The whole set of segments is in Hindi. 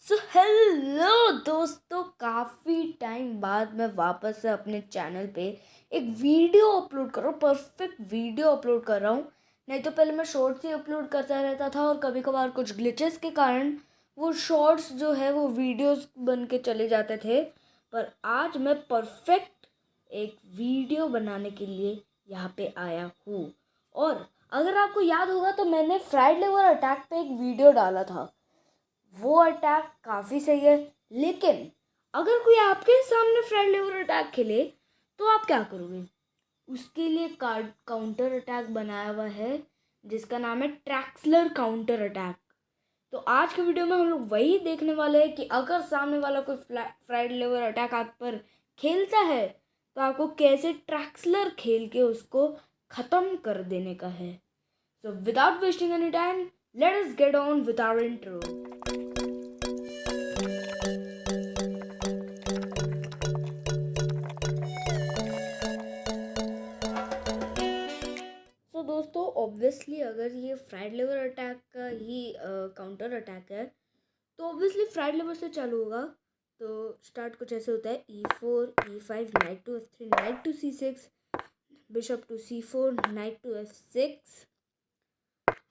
सो हेलो दोस्तों, काफ़ी टाइम बाद मैं वापस से अपने चैनल पे एक वीडियो अपलोड कर रहा हूँ। परफेक्ट वीडियो अपलोड कर रहा हूँ। नहीं तो पहले मैं शॉर्ट्स ही अपलोड करता रहता था और कभी कभार कुछ ग्लिचेस के कारण वो शॉर्ट्स जो है वो वीडियोस बन के चले जाते थे। पर आज मैं परफेक्ट एक वीडियो बनाने के लिए यहाँ पे आया हूँ। और अगर आपको याद होगा तो मैंने फ्राइड लेवर अटैक पे एक वीडियो डाला था। वो अटैक काफ़ी सही है, लेकिन अगर कोई आपके सामने फ्रेंड लेवल अटैक खेले तो आप क्या करोगे? उसके लिए कार्ड काउंटर अटैक बनाया हुआ है जिसका नाम है ट्रैक्सलर काउंटर अटैक। तो आज के वीडियो में हम लोग वही देखने वाले हैं कि अगर सामने वाला कोई फ्राइड लेवल अटैक आप पर खेलता है तो आपको कैसे ट्रैक्सलर खेल के उसको ख़त्म कर देने का है। So without wasting any time, let us get on with our intro. So दोस्तों, ऑब्वियसली अगर ये फ्राइड लेवर अटैक का ही काउंटर अटैक है तो ऑब्वियसली फ्राइड लेवर से चालू होगा। तो स्टार्ट कुछ ऐसे होता है: E4 E5 knight to F3 knight to C6 bishop to C4 knight to F6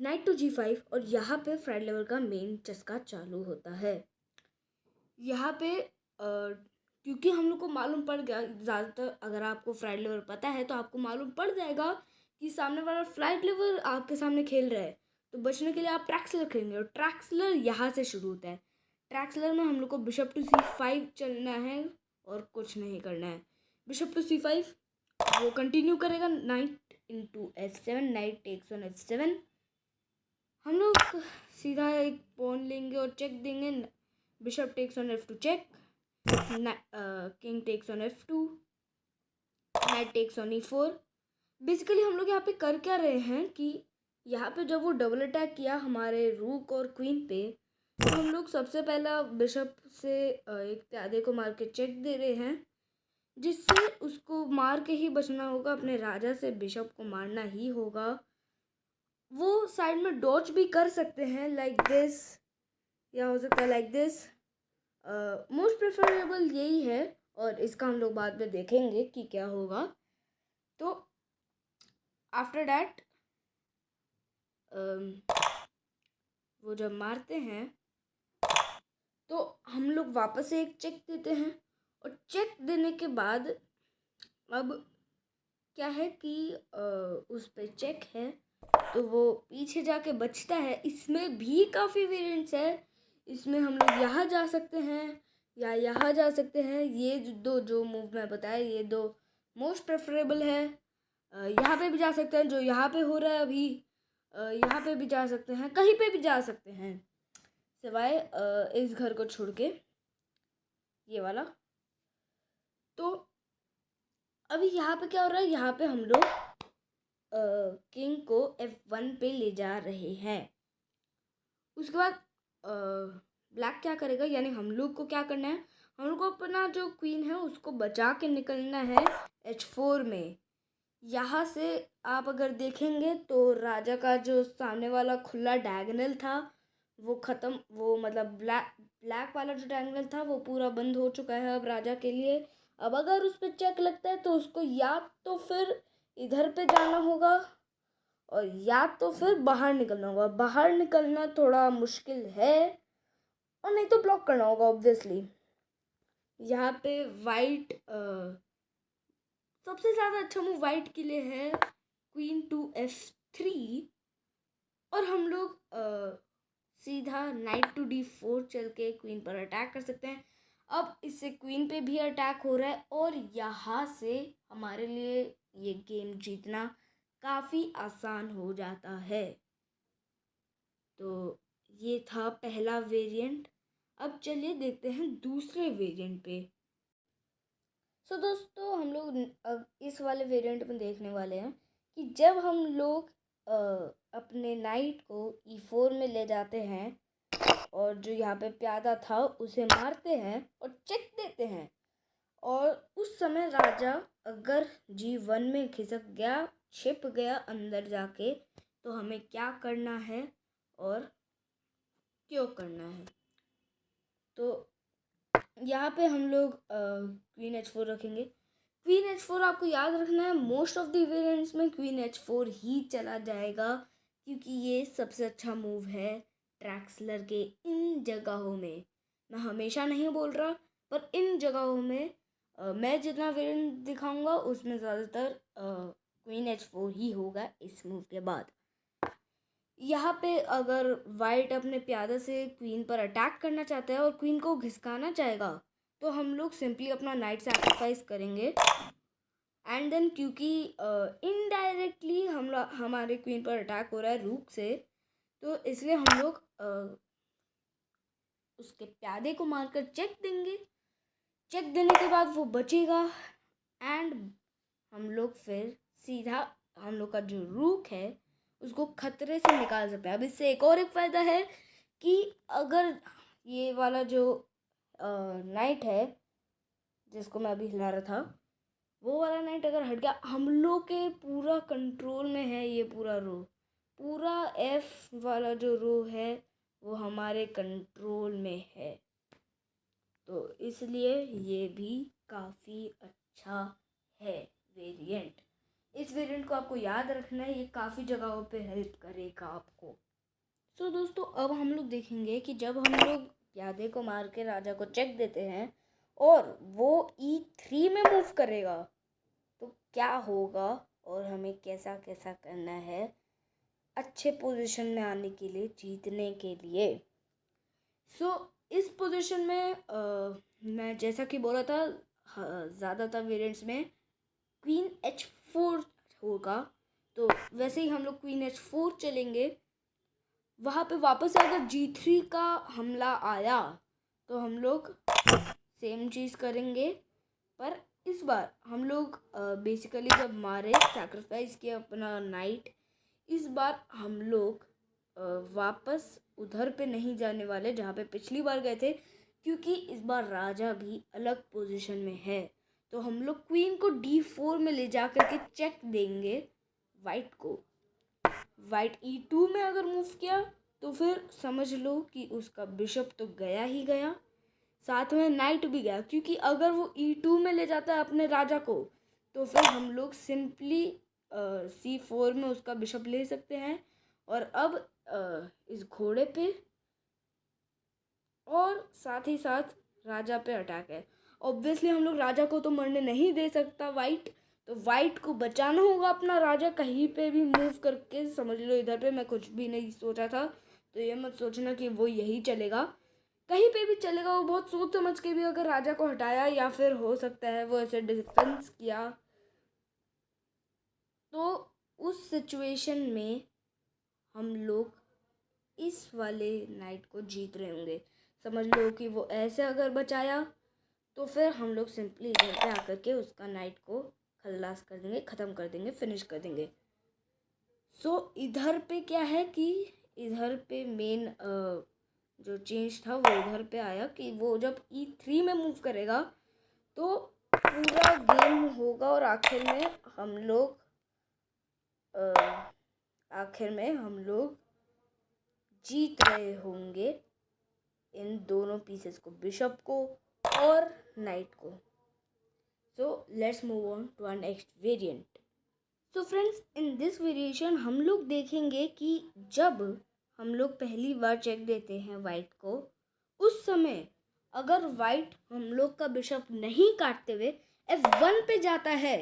knight to G5। और यहाँ पे फ्राइड लेवर का मेन चस्का चालू होता है। यहाँ पे क्योंकि हम लोग को मालूम पड़ गया, ज़्यादातर अगर आपको फ्राइड लेवर पता है तो आपको मालूम पड़ जाएगा कि सामने वाला फ्लाइट लेवर आपके सामने खेल रहा है। तो बचने के लिए आप ट्रैक्सलर खेलेंगे और ट्रैक्सलर यहाँ से शुरू होता है। ट्रैक्सलर में हम लोग को बिशप टू C5 चलना है और कुछ नहीं करना है। बिशप टू C5 वो कंटिन्यू करेगा, knight into F7, knight takes on F7। हम लोग सीधा एक पॉन लेंगे और चेक देंगे। Bishop takes on F2 check, king takes on F2, knight takes on E4। Basically हम लोग यहाँ पे कर क्या रहे हैं कि यहाँ पे जब वो डबल अटैक किया हमारे रूक और क्वीन पे, तो हम लोग सबसे पहला बिशप से एक प्यादे को मार के चेक दे रहे हैं, जिससे उसको मार के ही बचना होगा। अपने राजा से बिशप को मारना ही होगा। वो साइड में डॉज भी कर सकते हैं लाइक दिस, या हो सकता है लाइक दिस। मोस्ट प्रेफरेबल यही है और इसका हम लोग बाद में देखेंगे कि क्या होगा। तो आफ्टर डैट वो जब मारते हैं तो हम लोग वापस से एक चेक देते हैं। और चेक देने के बाद अब क्या है कि उस पे चेक है तो वो पीछे जाके बचता है। इसमें भी काफ़ी वेरिएंट्स है। इसमें हम लोग यहाँ जा सकते हैं या यहाँ जा सकते हैं। ये दो जो मूव मैं बताया, ये दो मोस्ट प्रेफरेबल है। यहाँ पे भी जा सकते हैं जो यहाँ पे हो रहा है अभी। यहाँ पे भी जा सकते हैं, कहीं पे भी जा सकते हैं सिवाय इस घर को छोड़ के, ये वाला। तो अभी यहाँ पे क्या हो रहा है, यहाँ पे हम लोग किंग को F1 पे ले जा रहे हैं। उसके बाद ब्लैक क्या करेगा, यानी हम लोग को क्या करना है, हम लोग को अपना जो क्वीन है उसको बचा के निकलना है H4 में। यहाँ से आप अगर देखेंगे तो राजा का जो सामने वाला खुला डायगोनल था वो ख़त्म, वो मतलब ब्लैक वाला जो डायगोनल था वो पूरा बंद हो चुका है अब राजा के लिए। अब अगर उस पर चेक लगता है तो उसको या तो फिर इधर पे जाना होगा और या तो फिर बाहर निकलना होगा। बाहर निकलना थोड़ा मुश्किल है और नहीं तो ब्लॉक करना होगा ऑब्वियसली। यहाँ पे वाइट सबसे ज़्यादा अच्छा मूव वाइट के लिए है क्वीन टू F3। और हम लोग सीधा नाइट टू D4 चल के क्वीन पर अटैक कर सकते हैं। अब इससे क्वीन पे भी अटैक हो रहा है और यहाँ से हमारे लिए ये गेम जीतना काफ़ी आसान हो जाता है। तो ये था पहला वेरिएंट। अब चलिए देखते हैं दूसरे वेरिएंट पे। सो दोस्तों, हम लोग अब इस वाले वेरिएंट में देखने वाले हैं कि जब हम लोग अपने नाइट को E4 में ले जाते हैं और जो यहाँ पे प्यादा था उसे मारते हैं और चेक देते हैं, और उस समय राजा अगर G1 में खिसक गया, छिप गया अंदर जाके, तो हमें क्या करना है और क्यों करना है। तो यहाँ पे हम लोग क्वीन H4 रखेंगे। क्वीन H4 आपको याद रखना है, मोस्ट ऑफ द वेरिएंट्स में क्वीन H4 ही चला जाएगा, क्योंकि ये सबसे अच्छा मूव है ट्रैक्सलर के इन जगहों में। मैं हमेशा नहीं बोल रहा, पर इन जगहों में मैं जितना वेरिएंट दिखाऊंगा उसमें ज़्यादातर क्वीन H4 ही होगा इस मूव के बाद। यहाँ पे अगर वाइट अपने प्यादे से क्वीन पर अटैक करना चाहता है और क्वीन को घिसकाना चाहेगा, तो हम लोग सिंपली अपना नाइट सैक्रिफाइस करेंगे। एंड देन क्योंकि इनडायरेक्टली हमारे क्वीन पर अटैक हो रहा है रूक से, तो इसलिए हम लोग उसके प्यादे को मारकर चेक देंगे। चेक देने के बाद वो बचेगा एंड हम लोग फिर सीधा हम लोग का जो रूक है उसको खतरे से निकाल सकते हैं। अब इससे एक और फ़ायदा है कि अगर ये वाला जो नाइट है जिसको मैं अभी हिला रहा था, वो वाला नाइट अगर हट गया, हम लोग के पूरा कंट्रोल में है ये पूरा रो। पूरा एफ वाला जो रो है वो हमारे कंट्रोल में है, तो इसलिए ये भी काफ़ी अच्छा है वेरिएंट। इस वेरिएंट को आपको याद रखना है, ये काफ़ी जगहों पे हेल्प करेगा आपको। सो दोस्तों, अब हम लोग देखेंगे कि जब हम लोग प्यादे को मार के राजा को चेक देते हैं और वो E3 में मूव करेगा तो क्या होगा और हमें कैसा कैसा करना है अच्छे पोजीशन में आने के लिए, जीतने के लिए। इस पोजीशन में मैं जैसा कि बोला था, ज़्यादातर वेरिएंट्स में क्वीन H4 होगा, तो वैसे ही हम लोग क्वीन H4 चलेंगे। वहाँ पे वापस से अगर G3 का हमला आया तो हम लोग सेम चीज़ करेंगे, पर इस बार हम लोग बेसिकली जब मारे सैक्रिफाइस किया अपना नाइट, इस बार हम लोग वापस उधर पे नहीं जाने वाले जहाँ पे पिछली बार गए थे, क्योंकि इस बार राजा भी अलग पोजीशन में है। तो हम लोग क्वीन को D4 में ले जा कर के चेक देंगे वाइट को। वाइट E2 में अगर मूव किया तो फिर समझ लो कि उसका बिशप तो गया ही गया, साथ में नाइट भी गया, क्योंकि अगर वो E2 में ले जाता है अपने राजा को तो फिर हम लोग सिंपली C4 में उसका बिशप ले सकते हैं और अब इस घोड़े पे और साथ ही साथ राजा पे अटैक है। ऑब्वियसली हम लोग राजा को तो मरने नहीं दे सकता वाइट, तो वाइट को बचाना होगा अपना राजा कहीं पे भी मूव करके। समझ लो इधर पे मैं कुछ भी नहीं सोचा था, तो ये मत सोचना कि वो यही चलेगा, कहीं पे भी चलेगा। वो बहुत सोच समझ के भी अगर राजा को हटाया या फिर हो सकता है वो ऐसे डिफेंस किया, तो उस सिचुएशन में हम लोग इस वाले नाइट को जीत रहे होंगे। समझ लो कि वो ऐसे अगर बचाया तो फिर हम लोग सिंपली इधर पे आकर के उसका नाइट को खल्लास कर देंगे, ख़त्म कर देंगे, फिनिश कर देंगे। इधर पे क्या है कि इधर पे मेन जो चेंज था वो इधर पे आया कि वो जब E3 में मूव करेगा तो पूरा गेम होगा और आखिर में हम लोग जीत रहे होंगे इन दोनों पीसेस को, बिशप को और नाइट को। Let's move on to our next variant. Friends, in this variation हम लोग देखेंगे कि जब हम लोग पहली बार चेक देते हैं वाइट को, उस समय अगर वाइट हम लोग का बिशप नहीं काटते हुए F1 पे जाता है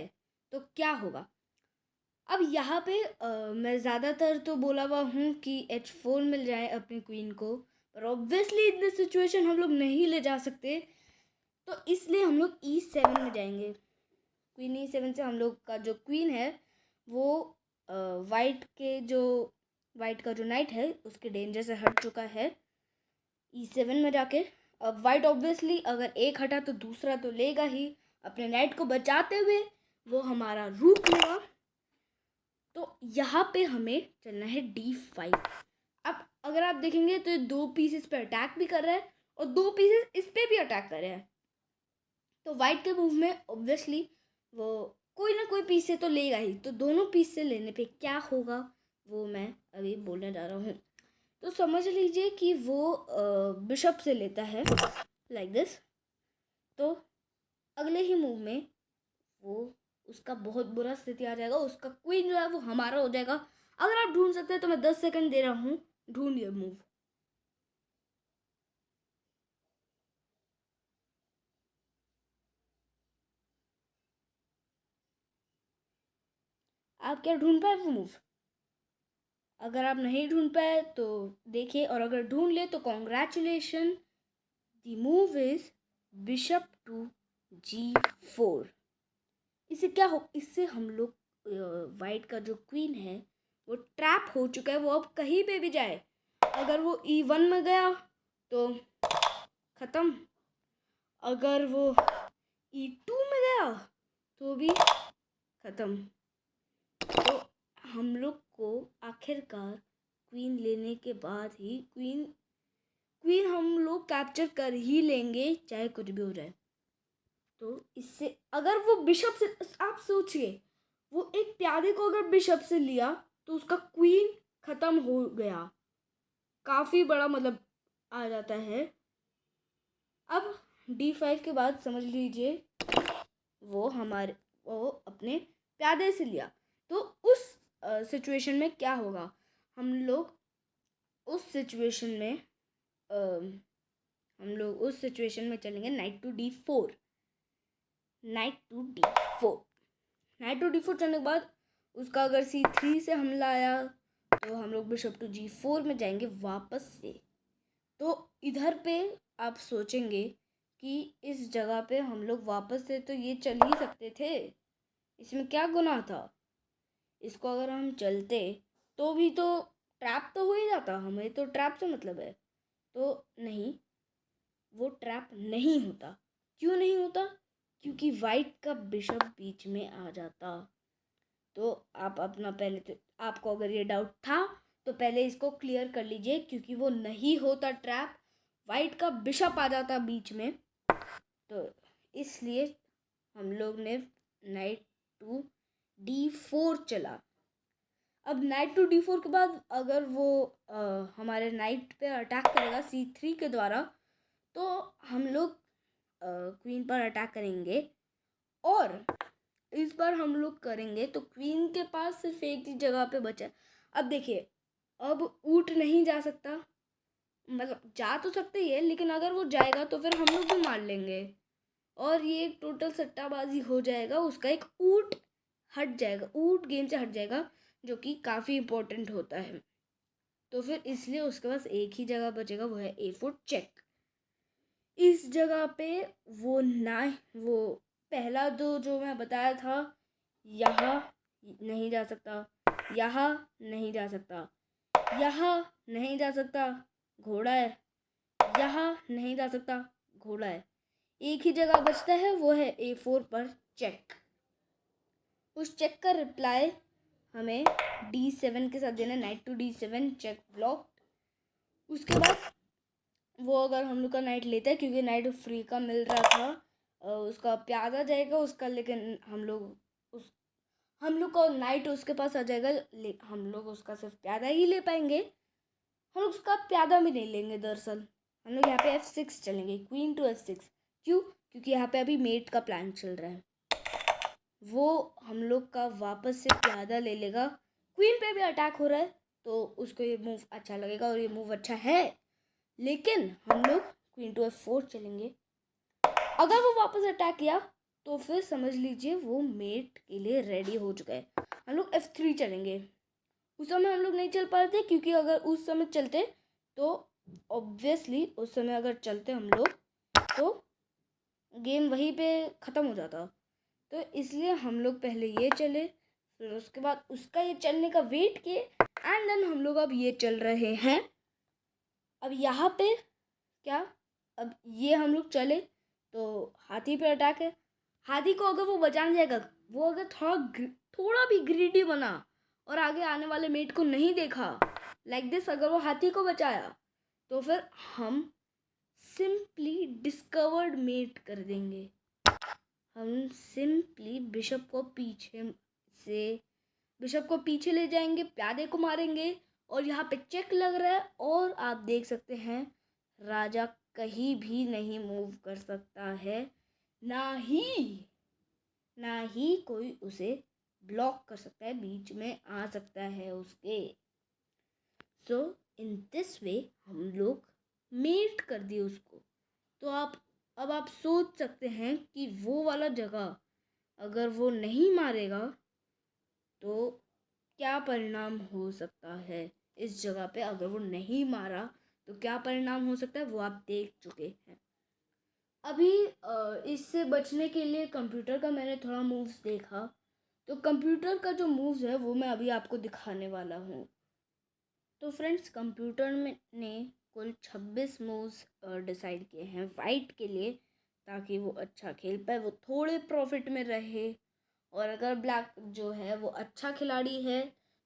तो क्या होगा। अब यहाँ पे मैं ज़्यादातर तो बोला हुआ हूँ कि H4 मिल जाए अपनी क्वीन को, पर ऑब्वियसली इन दिस सिचुएशन हम लोग नहीं ले जा सकते, तो इसलिए हम लोग E7 में जाएंगे। क्वीन E7 से हम लोग का जो क्वीन है वो वाइट का जो नाइट है उसके डेंजर से हट चुका है E7 में जाके। अब वाइट ऑब्वियसली अगर एक हटा तो दूसरा तो लेगा ही, अपने नाइट को बचाते हुए वो हमारा रूक लेगा। तो यहाँ पे हमें चलना है D5। अब अगर आप देखेंगे तो ये 2 पीसेस पे अटैक भी कर रहा है और 2 पीसेस इस पे भी अटैक कर रहे हैं, तो वाइट के मूव में ऑब्वियसली वो कोई ना कोई पीस से तो लेगा ही। तो दोनों पीस से लेने पे क्या होगा वो मैं अभी बोलने जा रहा हूँ। तो समझ लीजिए कि वो बिशप से लेता है लाइक दिस। तो अगले ही मूव में वो उसका बहुत बुरा स्थिति आ जाएगा, उसका क्वीन जो है वो हमारा हो जाएगा। अगर आप ढूंढ सकते हैं तो मैं 10 सेकंड दे रहा हूँ, ढूंढिए मूव। आप क्या ढूंढ पाए वो मूव? अगर आप नहीं ढूंढ पाए तो देखिए, और अगर ढूंढ ले तो congratulation, the move is bishop to G4। इससे हम लोग वाइट का जो क्वीन है वो ट्रैप हो चुका है, वो अब कहीं पे भी जाए। अगर वो E1 में गया तो ख़त्म, अगर वो E2 में गया तो भी ख़त्म। तो हम लोग को आखिरकार क्वीन लेने के बाद ही क्वीन हम लोग कैप्चर कर ही लेंगे, चाहे कुछ भी हो जाए। तो इससे अगर वो बिशप से, आप सोचिए, वो एक प्यादे को अगर बिशप से लिया तो उसका क्वीन ख़त्म हो गया, काफ़ी बड़ा मतलब आ जाता है। अब D5 के बाद समझ लीजिए वो अपने प्यादे से लिया। तो उस सिचुएशन में क्या होगा, हम लोग उस सिचुएशन में चलेंगे night to D4। Night to D4 चलने के बाद उसका अगर C3 से हमला आया तो हम लोग बिशप टू G4 में जाएंगे वापस से। तो इधर पे आप सोचेंगे कि इस जगह पे हम लोग वापस से तो ये चल ही सकते थे, इसमें क्या गुनाह था। इसको अगर हम चलते तो भी तो ट्रैप तो हो ही जाता, हमें तो ट्रैप से मतलब है। तो नहीं, वो ट्रैप नहीं होता। क्यों नहीं होता? क्योंकि वाइट का बिशप बीच में आ जाता। तो आप अपना पहले तो, आपको अगर ये डाउट था तो पहले इसको क्लियर कर लीजिए, क्योंकि वो नहीं होता ट्रैप, वाइट का बिशप आ जाता बीच में। तो इसलिए हम लोग ने नाइट टू D4 चला। अब नाइट टू D4 के बाद अगर वो हमारे नाइट पे अटैक करेगा C3 के द्वारा, तो हम लोग क्वीन पर अटैक करेंगे। और इस बार हम लोग करेंगे तो क्वीन के पास सिर्फ एक ही जगह पे बचा है। अब देखिए, अब ऊँट नहीं जा सकता, मतलब जा तो सकते ही है, लेकिन अगर वो जाएगा तो फिर हम लोग भी मार लेंगे और ये एक टोटल सट्टाबाजी हो जाएगा। उसका एक ऊँट हट जाएगा, ऊँट गेम से हट जाएगा, जो कि काफ़ी इम्पोर्टेंट होता है। तो फिर इसलिए उसके पास एक ही जगह बचेगा, वो है A4 चेक। इस जगह पे वो पहला जो मैं बताया था, यहाँ नहीं जा सकता, यहाँ नहीं जा सकता, यहाँ नहीं जा सकता, घोड़ा है, यहाँ नहीं जा सकता, घोड़ा है। एक ही जगह बचता है, वो है A4 पर चेक। उस चेक का रिप्लाई हमें D7 के साथ देना, night to D7 check block. उसके बाद वो अगर हम लोग का नाइट लेता है, क्योंकि नाइट फ्री का मिल रहा था, उसका प्यादा जाएगा उसका, लेकिन हम लोग का नाइट उसके पास आ जाएगा, हम लोग उसका सिर्फ प्यादा ही ले पाएंगे। हम लोग उसका प्यादा भी नहीं लेंगे, दरअसल हम लोग यहाँ पे F6 चलेंगे, क्वीन टू F6। क्यों? क्योंकि यहाँ पे अभी मेट का प्लान चल रहा है, वो हम लोग का वापस से प्यादा ले लेगा। क्वीन पे भी अटैक हो रहा है तो उसको ये मूव अच्छा लगेगा, और ये मूव अच्छा है, लेकिन हम लोग क्वीन टू F4 चलेंगे। अगर वो वापस अटैक किया तो फिर समझ लीजिए वो मेट के लिए रेडी हो चुका है। हम लोग F3 चलेंगे। उस समय हम लोग नहीं चल पा रहे थे, क्योंकि अगर उस समय चलते तो ऑब्वियसली उस समय अगर चलते हम लोग तो गेम वहीं पे ख़त्म हो जाता। तो इसलिए हम लोग पहले ये चले, फिर उसके बाद उसका ये चलने का वेट किए, एंड देन हम लोग अब ये चल रहे हैं। अब यहाँ पे क्या, अब ये हम लोग चले तो हाथी पे अटैक है। हाथी को अगर वो बचाने जाएगा, वो अगर थोड़ा भी ग्रीडी बना और आगे आने वाले मेट को नहीं देखा लाइक दिस, अगर वो हाथी को बचाया तो फिर हम सिंपली डिस्कवर्ड मेट कर देंगे। हम सिंपली बिशप को पीछे ले जाएंगे, प्यादे को मारेंगे और यहाँ पे चेक लग रहा है और आप देख सकते हैं राजा कहीं भी नहीं मूव कर सकता है, ना ही कोई उसे ब्लॉक कर सकता है, बीच में आ सकता है उसके। सो इन दिस वे हम लोग मेट कर दिए उसको। तो अब आप सोच सकते हैं कि वो वाला जगह अगर वो नहीं मारेगा तो क्या परिणाम हो सकता है। इस जगह पे अगर वो नहीं मारा तो क्या परिणाम हो सकता है वो आप देख चुके हैं। अभी इससे बचने के लिए कंप्यूटर का मैंने थोड़ा मूव्स देखा, तो कंप्यूटर का जो मूव्स है वो मैं अभी आपको दिखाने वाला हूँ। तो फ्रेंड्स, कंप्यूटर में ने कुल 26 मूव्स डिसाइड किए हैं वाइट के लिए, ताकि वो अच्छा खेल पाए, वो थोड़े प्रॉफिट में रहे। और अगर ब्लैक जो है वो अच्छा खिलाड़ी है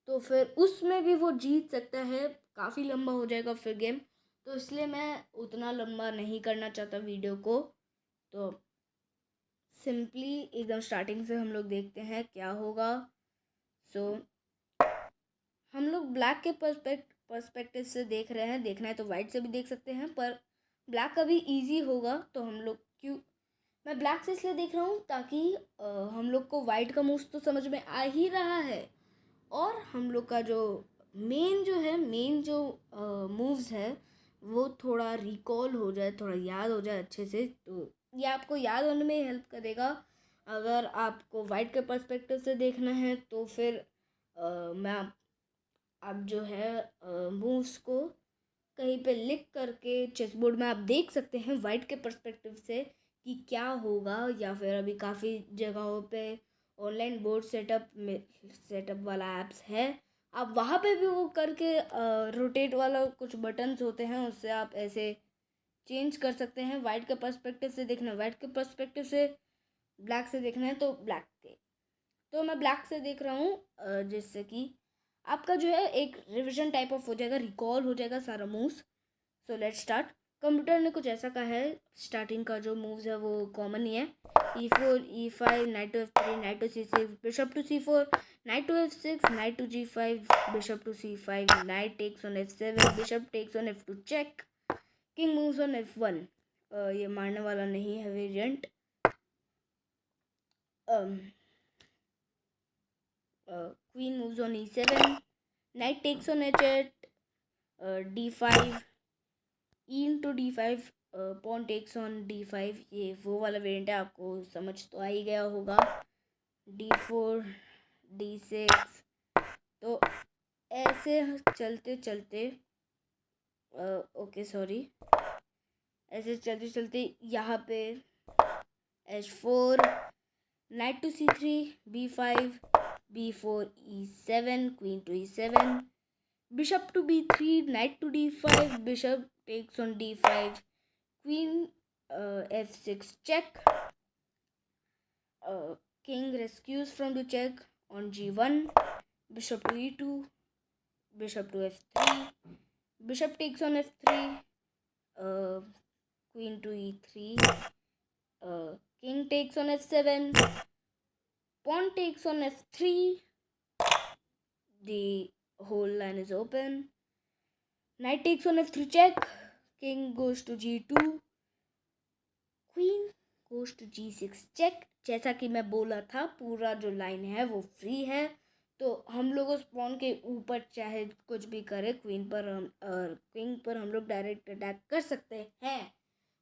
तो फिर उसमें भी वो जीत सकता है, काफ़ी लंबा हो जाएगा फिर गेम। तो इसलिए मैं उतना लंबा नहीं करना चाहता वीडियो को। तो सिंपली एकदम स्टार्टिंग से हम लोग देखते हैं क्या होगा। सो हम लोग ब्लैक के पर्सपेक्टिव से देख रहे हैं, देखना है तो वाइट से भी देख सकते हैं, पर ब्लैक का भी ईजी होगा। तो हम लोग मैं ब्लैक से इसलिए देख रहा हूँ ताकि हम लोग को वाइट का मूव्स तो समझ में आ ही रहा है, और हम लोग का जो मेन जो मूव्स है वो थोड़ा रिकॉल हो जाए, थोड़ा याद हो जाए अच्छे से। तो ये आपको याद होने में हेल्प करेगा। अगर आपको वाइट के पर्सपेक्टिव से देखना है तो फिर मैं आप जो है मूव्स को कहीं पे लिख करके चेस बोर्ड में आप देख सकते हैं वाइट के पर्सपेक्टिव से कि क्या होगा। या फिर अभी काफ़ी जगहों पे ऑनलाइन बोर्ड सेटअप वाला ऐप्स है, आप वहाँ पे भी वो करके रोटेट वाला कुछ बटन्स होते हैं, उससे आप ऐसे चेंज कर सकते हैं। वाइट के पर्सपेक्टिव से देखना है वाइट के पर्सपेक्टिव से, ब्लैक से देखना है तो ब्लैक के। तो मैं ब्लैक से देख रहा हूँ, जिससे कि आपका जो है एक रिविजन टाइप ऑफ हो जाएगा, रिकॉल हो जाएगा सारा moves. So let's start. Computer ने कुछ ऐसा कहा है, स्टार्टिंग का जो मूव्स है वो कॉमन ही है। E4 E5 knight to F3 knight to C6 bishop to C4 knight to F6 knight to G5 bishop to C5 knight takes on F7 bishop takes on F2 check king moves on F1। ये मारने वाला नहीं है variant. Queen moves on E7 knight takes on H8 D5 E into D5 pawn takes on D5। ये वो वाला वेरिएंट है, आपको समझ तो आ ही गया होगा। D4 D6। तो ऐसे चलते चलते ओके सॉरी, ऐसे चलते चलते यहाँ पे H4 knight to C3 B5 B4 E7 queen to E7 bishop to B3 knight to D5 bishop takes on D5 queen F6 check, king rescues from the check on G1 bishop to E2 bishop to F3 bishop takes on F3 queen to E3 king takes on F7 pawn takes on F3 the whole line is open knight takes on F3 check king goes to G2 queen goes to G6 check. जैसा कि मैं बोला था पूरा जो लाइन है वो फ्री है, तो हम लोग उस पॉन के ऊपर चाहे कुछ भी करें, क्वीन पर हम लोग डायरेक्ट अटैक कर सकते हैं।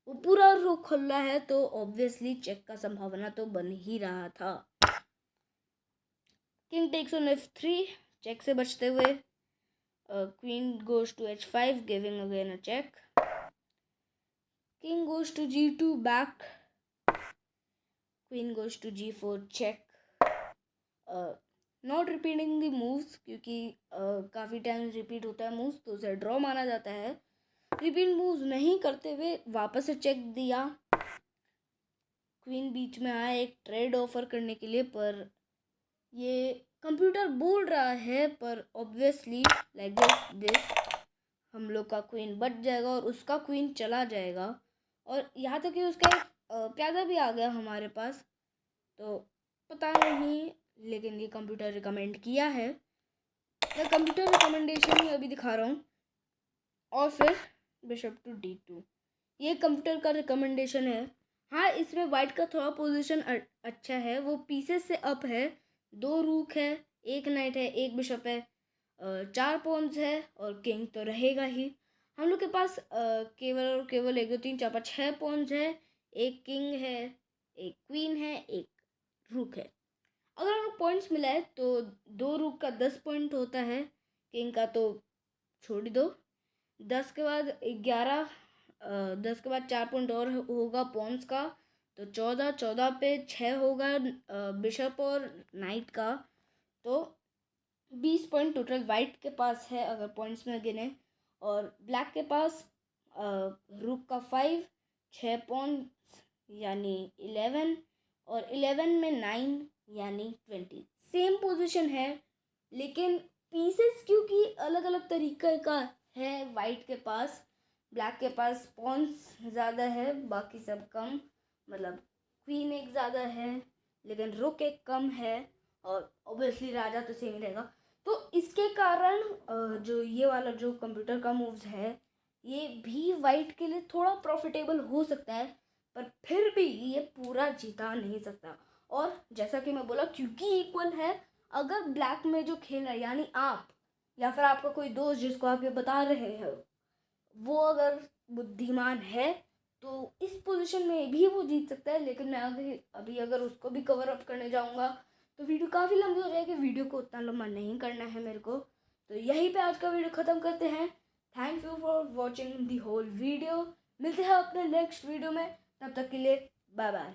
वो पूरा रो खुला है तो ऑब्वियसली चेक का संभावना तो बन ही रहा था। King takes on F3 check से बचते हुए queen goes to H5 giving again a check king goes to G2 back queen goes to G4 check। Not repeating the moves, क्योंकि काफ़ी टाइम रिपीट होता है मूव्स तो उसे ड्रॉ माना जाता है। रिपीट मूव्स नहीं करते हुए वापस से चेक दिया। क्वीन बीच में आया एक ट्रेड ऑफर करने के लिए, पर ये कंप्यूटर बोल रहा है, पर ऑब्वियसली लाइक दिस हम लोग का क्वीन बच जाएगा और उसका क्वीन चला जाएगा। और यहाँ तक कि उसका एक प्यादा भी आ गया हमारे पास, तो पता नहीं, लेकिन ये कंप्यूटर रिकमेंड किया है। मैं कंप्यूटर रिकमेंडेशन ही अभी दिखा रहा हूँ। और फिर बिशप टू d2, ये कंप्यूटर का रिकमेंडेशन है। हाँ, इसमें वाइट का थोड़ा पोजीशन अच्छा है, वो पीसेस से अप है। 2 रूक है, 1 नाइट है, 1 बिशप है, 4 पॉन्स है और किंग तो रहेगा ही। हम लोग के पास केवल और केवल 1 2 3 4 5 6 पॉन्स है, 1 किंग है, 1 क्वीन है, 1 रूक है। अगर हम लोग पॉइंट्स मिलाए तो 2 रूक का 10 पॉइंट होता है, किंग का तो छोड़ ही दो। 10 के बाद 11, 10 के बाद 4 पॉइंट और होगा पॉन्स का, तो 14, 14 पे 6 होगा बिशप और नाइट का, तो 20 पॉइंट टोटल वाइट के पास है अगर पॉइंट्स में गिने। और ब्लैक के पास रूक का 5, 6 पॉइंट्स यानी 11, और 11 में 9 यानी 20। सेम पोजीशन है, लेकिन पीसेस क्योंकि अलग अलग तरीके का है वाइट के पास। ब्लैक के पास पॉन्स ज़्यादा है, बाकी सब कम, मतलब क्वीन एक ज़्यादा है लेकिन रुक एक कम है, और ऑब्वियसली राजा तो सेम ही रहेगा। तो इसके कारण जो ये वाला जो कंप्यूटर का मूव्स है ये भी वाइट के लिए थोड़ा प्रॉफिटेबल हो सकता है, पर फिर भी ये पूरा जिता नहीं सकता। और जैसा कि मैं बोला, क्योंकि इक्वल है, अगर ब्लैक में जो खेल रहा है यानी आप या फिर आपका कोई दोस्त जिसको आप ये बता रहे हैं वो अगर बुद्धिमान है तो इस पोजीशन में भी वो जीत सकता है। लेकिन मैं अभी अगर उसको भी कवर अप करने जाऊंगा तो वीडियो काफ़ी लंबी हो जाएगी, वीडियो को उतना लंबा नहीं करना है मेरे को। तो यहीं पे आज का वीडियो ख़त्म करते हैं। Thank you for watching the whole video. मिलते हैं अपने नेक्स्ट वीडियो में, तब तक के लिए बाय बाय।